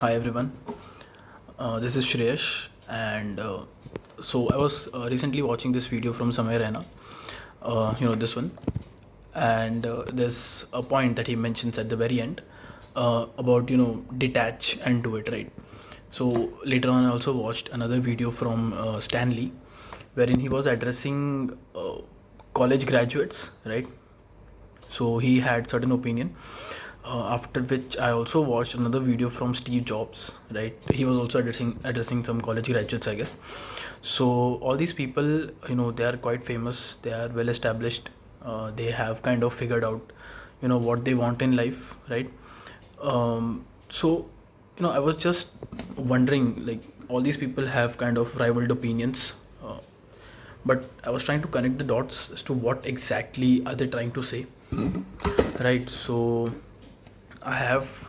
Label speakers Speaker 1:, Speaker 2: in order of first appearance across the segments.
Speaker 1: Hi everyone, this is Shreyash, and so I was recently watching this video from Samay Raina, this one, and there's a point that he mentions at the very end about detach and do it right. So later on, I also watched another video from Stanley, wherein he was addressing college graduates, right? So he had certain opinion, after which I also watched another video from Steve Jobs, right? He was also addressing some college graduates, I guess. So all these people, they are quite famous, they are well established, they have kind of figured out what they want in life, right? So I was just wondering, like, all these people have kind of rivaled opinions, but I was trying to connect the dots as to what exactly are they trying to say, right? So I have,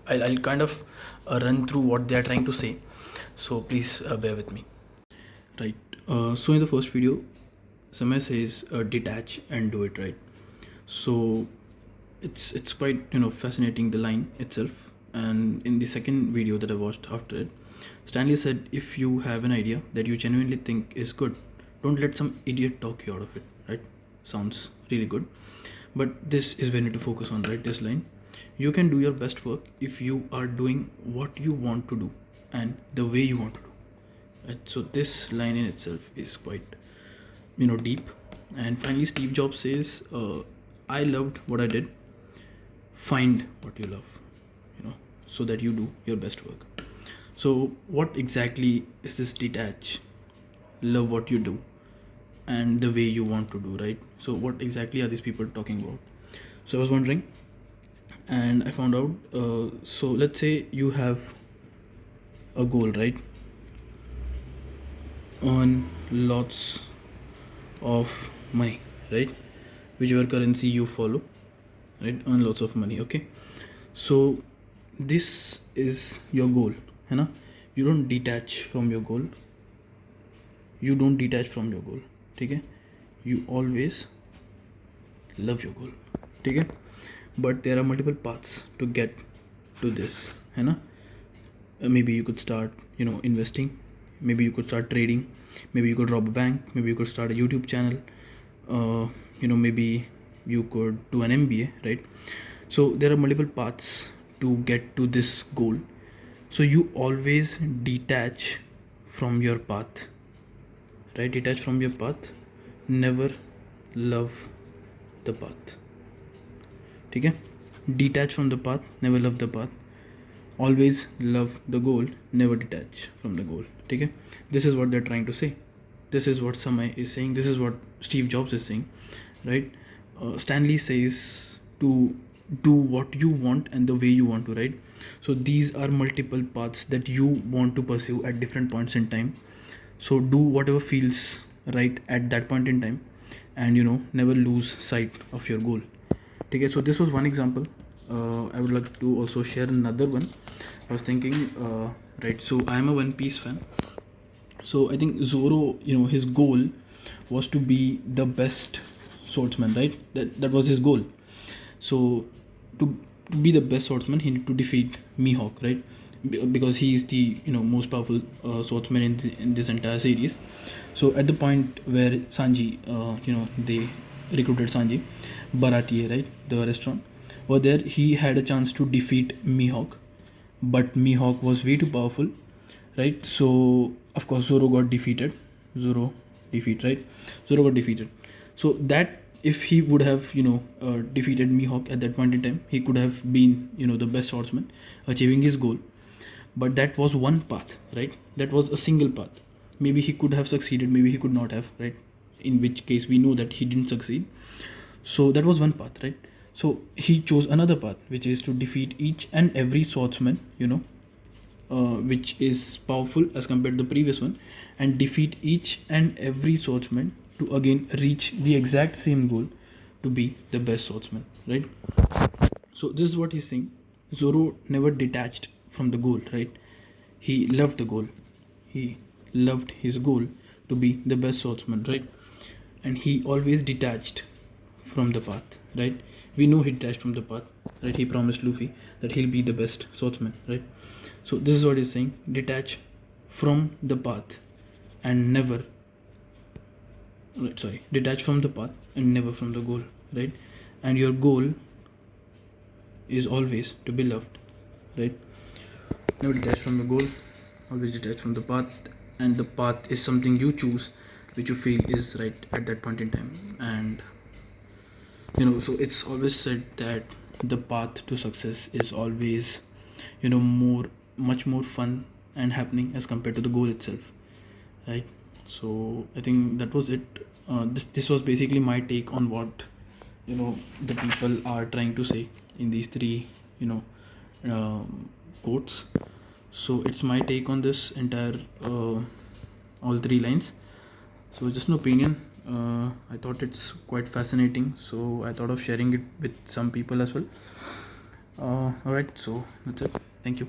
Speaker 1: I'll kind of run through what they are trying to say, so please bear with me, right? So in the first video, Samay says detach and do it right. So it's quite fascinating, the line itself. And in the second video that I watched after it, Stanley said, if you have an idea that you genuinely think is good, don't let some idiot talk you out of it, right? Sounds really good, but this is where you need to focus on, right? This line: you can do your best work if you are doing what you want to do and the way you want to do, right? So this line in itself is quite deep. And finally, Steve Jobs says, I loved what I did. Find what you love, so that you do your best work. So what exactly is this detach, love what you do, and the way you want to do, right? So what exactly are these people talking about? So I was wondering, and I found out. So let's say you have a goal, right? Earn lots of money, right? Whichever currency you follow, right? Earn lots of money. Okay, so this is your goal, है ना? You don't detach from your goal. You don't detach from your goal. ठीक है? You always love your goal. ठीक है? But there are multiple paths to get to this, है ना? Maybe you could start investing, maybe you could start trading, maybe you could rob a bank, maybe you could start a YouTube channel, maybe you could do an MBA, right? So there are multiple paths to get to this goal. So you always detach from your path, right? Detach from your path, never love the path. ठीक है? Detach from the path, never love the path. Always love the goal, never detach from the goal. ठीक है? This is what they're trying to say. This is what Samay is saying. This is what Steve Jobs is saying, right? Stanley says to do what you want and the way you want to, right? So these are multiple paths that you want to pursue at different points in time. So do whatever feels right at that point in time, and never lose sight of your goal. Okay, so this was one example. I would like to also share another one. I was thinking, right? So I am a One Piece fan. So I think Zoro, his goal was to be the best swordsman, right? That was his goal. So to be the best swordsman, he need to defeat Mihawk, right? Because he is the most powerful swordsman in this entire series. So at the point where Sanji, they recruited Sanji Baratie, right, the restaurant, over there he had a chance to defeat Mihawk, but Mihawk was way too powerful, right? So of course Zoro got defeated. Zoro defeat, right? Zoro got defeated. So that, if he would have defeated Mihawk at that point in time, he could have been the best swordsman, achieving his goal. But that was one path, right? That was a single path. Maybe he could have succeeded, maybe he could not have, right? In which case we know that he didn't succeed. So that was one path, right? So he chose another path, which is to defeat each and every swordsman, which is powerful as compared to the previous one, and defeat each and every swordsman to again reach the exact same goal, to be the best swordsman, right? So this is what he's saying. Zoro never detached from the goal, right? He loved the goal. He loved his goal to be the best swordsman, right? And he always detached from the path, right? We know he detached from the path, right? He promised Luffy that he'll be the best swordsman, right? So this is what he's saying: detach from the path and never, right, sorry, detach from the path and never from the goal, right? And your goal is always to be loved, right? Never detach from the goal, always detach from the path, and the path is something you choose, which you feel is right at that point in time. And so it's always said that the path to success is always, much more fun and happening as compared to the goal itself, right? So I think that was it. This was basically my take on what the people are trying to say in these three quotes. So it's my take on this entire all three lines. So just an opinion. I thought it's quite fascinating, so I thought of sharing it with some people as well. All right, so that's it. Thank you.